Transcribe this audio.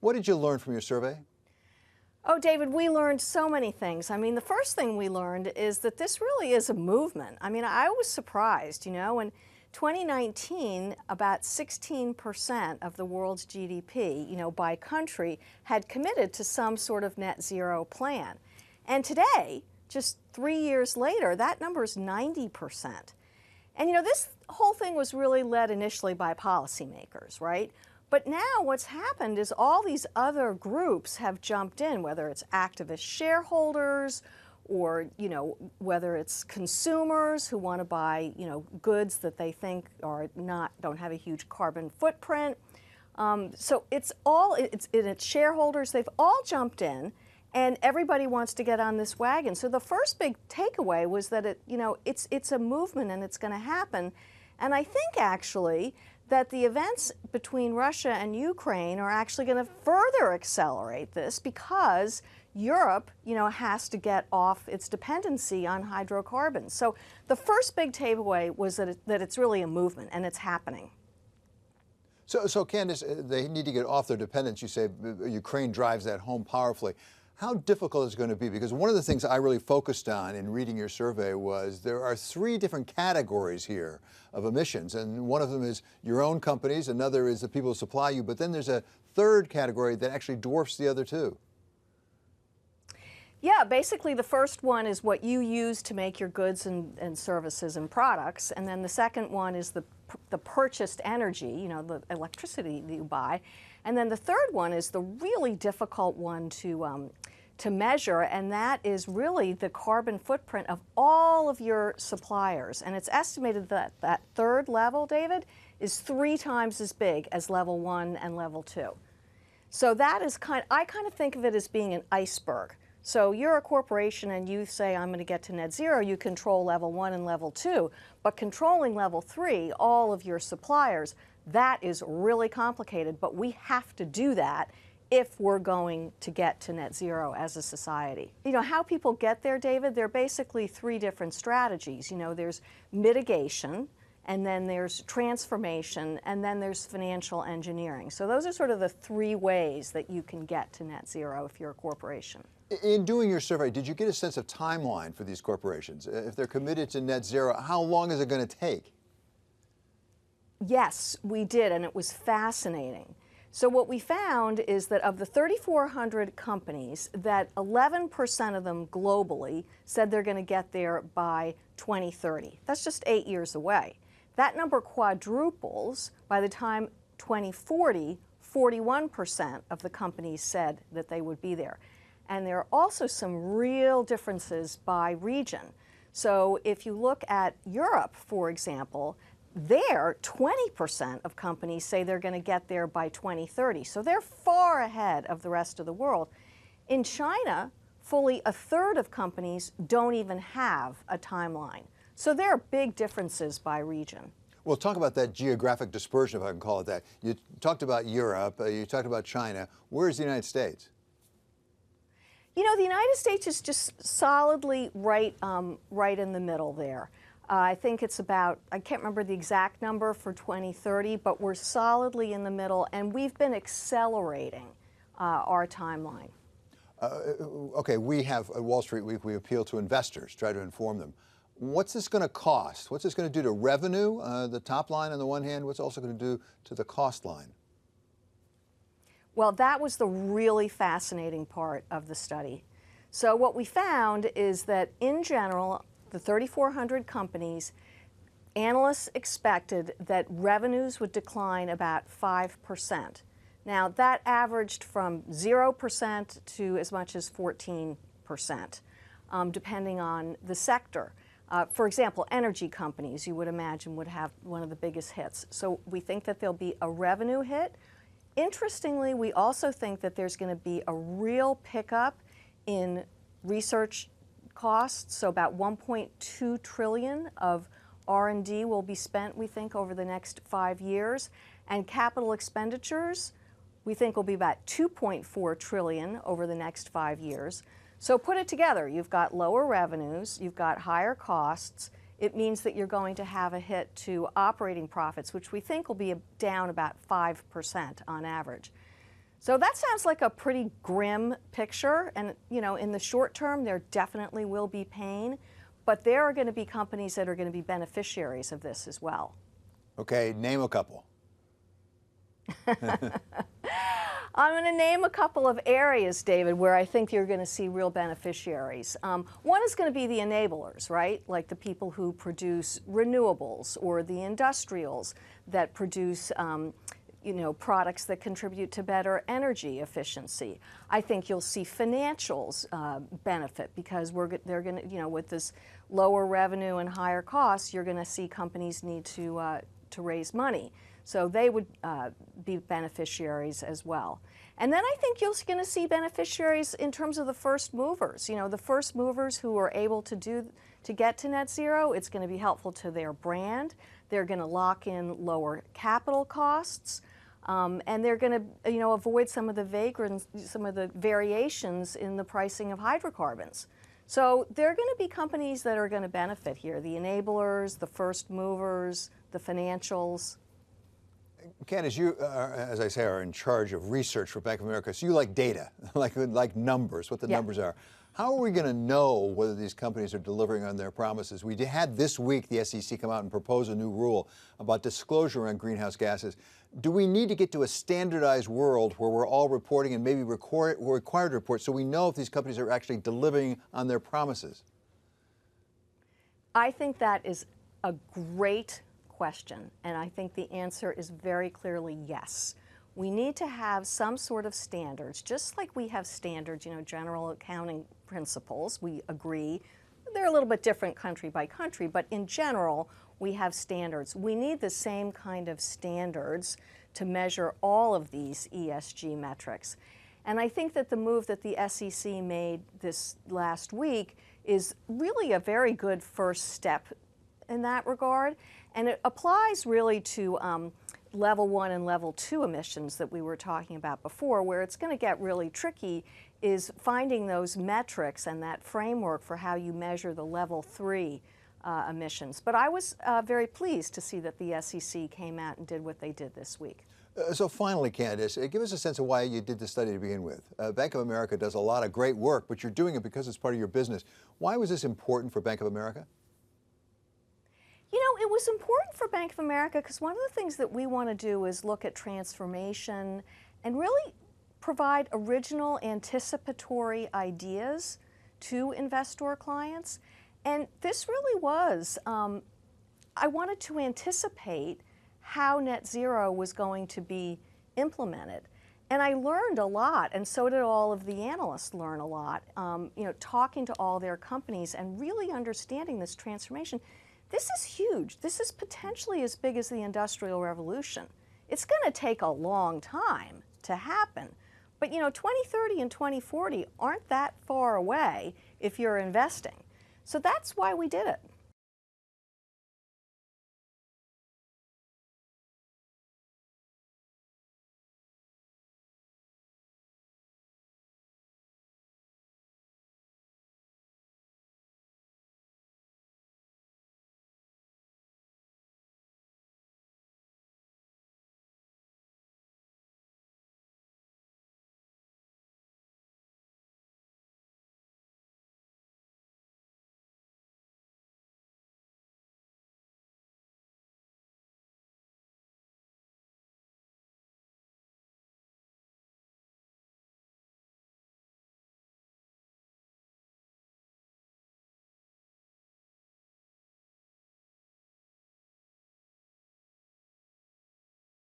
What did you learn from your survey? Oh, David, we learned so many things. I mean, the first thing we learned is that this really is a movement. I mean, I was surprised, in 2019, about 16% of the world's GDP, by country, had committed to some sort of net zero plan. And today, just 3 years later, that number is 90%. And this whole thing was really led initially by policymakers, right? But now what's happened is all these other groups have jumped in, whether it's activist shareholders or, whether it's consumers who want to buy, goods that they think don't have a huge carbon footprint. So it's shareholders, they've all jumped in, and everybody wants to get on this wagon. So the first big takeaway was that it's a movement and it's going to happen. And I think actually that the events between Russia and Ukraine are actually going to further accelerate this because Europe, has to get off its dependency on hydrocarbons. So the first big takeaway was that it's really a movement and it's happening. So Candace, they need to get off their dependence. You say Ukraine drives that home powerfully. How difficult is it going to be? Because one of the things I really focused on in reading your survey was there are 3 different categories here of emissions. And one of them is your own companies, another is the people who supply you, but then there's a third category that actually dwarfs the other 2. Yeah, basically the first one is what you use to make your goods and services and products. And then the second one is the purchased energy, the electricity that you buy. And then the third one is the really difficult one to measure, and that is really the carbon footprint of all of your suppliers. And it's estimated that that third level, David, is 3 times as big as level 1 and level 2. So that is I kind of think of it as being an iceberg. So you're a corporation and you say, I'm going to get to net zero, you control level 1 and level 2, but controlling level 3, all of your suppliers, that is really complicated, but we have to do that if we're going to get to net zero as a society. How people get there, David, there are basically 3 different strategies. There's mitigation, and then there's transformation, and then there's financial engineering. So those are sort of the 3 ways that you can get to net zero if you're a corporation. In doing your survey, did you get a sense of timeline for these corporations? If they're committed to net zero, how long is it going to take? Yes, we did, and it was fascinating. So what we found is that of the 3,400 companies, that 11% of them globally said they're going to get there by 2030. That's just 8 years away. That number quadruples by the time 2040, 41% of the companies said that they would be there. And there are also some real differences by region. So if you look at Europe, for example, there, 20% of companies say they're going to get there by 2030. So they're far ahead of the rest of the world. In China, fully a third of companies don't even have a timeline. So there are big differences by region. Well, talk about that geographic dispersion, if I can call it that. You talked about Europe, you talked about China. Where's the United States? The United States is just solidly right in the middle there. I think it's about, I can't remember the exact number for 2030, but we're solidly in the middle, and we've been accelerating our timeline. Okay, we have, at Wall Street Week, we appeal to investors, try to inform them. What's this going to cost? What's this going to do to revenue, the top line on the one hand? What's it also going to do to the cost line? Well, that was the really fascinating part of the study. So what we found is that in general, the 3,400 companies, analysts expected that revenues would decline about 5%. Now, that averaged from 0% to as much as 14%, depending on the sector. For example, energy companies, you would imagine, would have one of the biggest hits. So we think that there'll be a revenue hit. Interestingly, we also think that there's going to be a real pickup in research costs. So about 1.2 trillion of R&D will be spent, we think, over the next 5 years. And capital expenditures, we think, will be about 2.4 trillion over the next 5 years. So put it together, you've got lower revenues, you've got higher costs. It means that you're going to have a hit to operating profits, which we think will be down about 5% on average. So that sounds like a pretty grim picture, and in the short term there definitely will be pain, but there are going to be companies that are going to be beneficiaries of this as well. Okay, name a couple. I'm going to name a couple of areas, David, where I think you're going to see real beneficiaries. One is going to be the enablers, right? Like the people who produce renewables, or the industrials that produce products that contribute to better energy efficiency. I think you'll see financials benefit, because they're going to, with this lower revenue and higher costs, you're going to see companies need to raise money. So they would be beneficiaries as well. And then I think you're going to see beneficiaries in terms of the first movers. The first movers who are able to get to net zero. It's going to be helpful to their brand. They're going to lock in lower capital costs. And they're going to, avoid some of the variations in the pricing of hydrocarbons. So there are going to be companies that are going to benefit here: the enablers, the first movers, the financials. Candace, you, as I say, are in charge of research for Bank of America, so you like data, like numbers, what the numbers are. How are we going to know whether these companies are delivering on their promises? We had this week the SEC come out and propose a new rule about disclosure on greenhouse gases. Do we need to get to a standardized world where we're all reporting, and maybe we're required to report, so we know if these companies are actually delivering on their promises? I think that is a great question, and I think the answer is very clearly yes. We need to have some sort of standards, just like we have standards, general accounting principles. We agree. They're a little bit different country by country, but in general, we have standards. We need the same kind of standards to measure all of these ESG metrics. And I think that the move that the SEC made this last week is really a very good first step in that regard. And it applies really to level 1 and level 2 emissions that we were talking about before. Where it's going to get really tricky is finding those metrics and that framework for how you measure the level 3 emissions. But I was very pleased to see that the SEC came out and did what they did this week. So finally, Candace, give us a sense of why you did the study to begin with. Bank of America does a lot of great work, but you're doing it because it's part of your business. Why was this important for Bank of America? It was important for Bank of America because one of the things that we want to do is look at transformation and really provide original, anticipatory ideas to investor clients. And this really was, I wanted to anticipate how net zero was going to be implemented. And I learned a lot, and so did all of the analysts learn a lot, talking to all their companies and really understanding this transformation. This is huge. This is potentially as big as the Industrial Revolution. It's going to take a long time to happen. But 2030 and 2040 aren't that far away if you're investing. So that's why we did it.